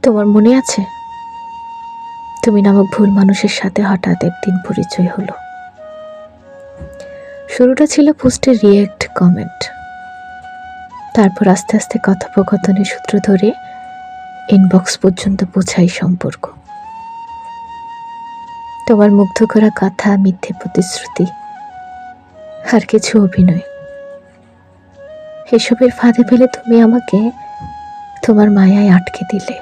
তোমার মনে আছে, তুমি নামক ভুল মানুষের সাথে হঠাৎ একদিন পরিচয় হলো। শুরুটা ছিল পোস্টের রিয়েক্ট কমেন্ট, তারপর আস্তে আস্তে কথোপকথনের সূত্র ধরে ইনবক্স পর্যন্ত পৌঁছাই সম্পর্ক। তোমার মুগ্ধ করা কথা, মিথ্যে প্রতিশ্রুতি আর কিছু অভিনয়, এসবের ফাঁদে ফেলে তুমি আমাকে তোমার মায়ায় আটকে দিলে।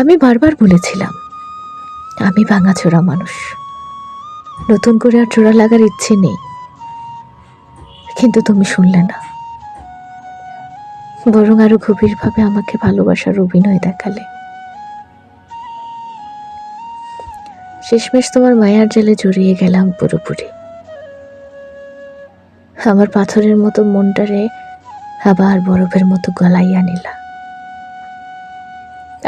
আমি বারবার বলেছিলাম আমি ভাঙাচোরা মানুষ, নতুন করে আর জোড়া লাগার ইচ্ছে নেই, কিন্তু তুমি শুনলে না, বরং আরো গভীরভাবে আমাকে ভালোবাসার অভিনয় দেখালে। শেষমেশ তোমার মায়ার জালে জড়িয়ে গেলাম পুরোপুরি। আমার পাথরের মতো মনটারে আবার বরফের মতো গলাইয়া নিলা।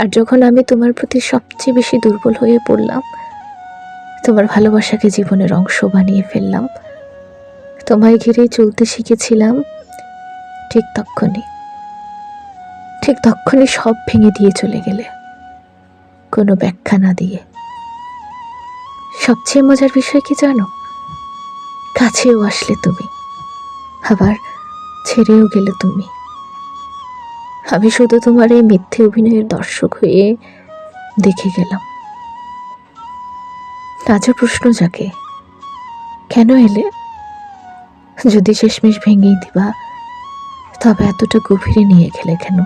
আর যখন আমি তোমার প্রতি সবচেয়ে বেশি দুর্বল হয়ে পড়লাম, তোমার ভালোবাসাকে জীবনের অংশ বানিয়ে ফেললাম, তোমায় ঘিরেই চলতে শিখেছিলাম, ঠিক তক্ষণই সব ভেঙে দিয়ে চলে গেলে, কোনো ব্যাখ্যা না দিয়ে। সবচেয়ে মজার বিষয় কি জানো, কাছেও আসলে তুমি, আবার ছেড়েও গেলে তুমি। আমি শুধু তোমার এই মিথ্যে অভিনয়ের দর্শক হয়ে দেখে গেলাম। আজও প্রশ্ন জাগে, কেন এলে? যদি শেষমেশ ভেঙেই দিবা, তবে এতটা গভীরে নিয়ে গেলে কেন?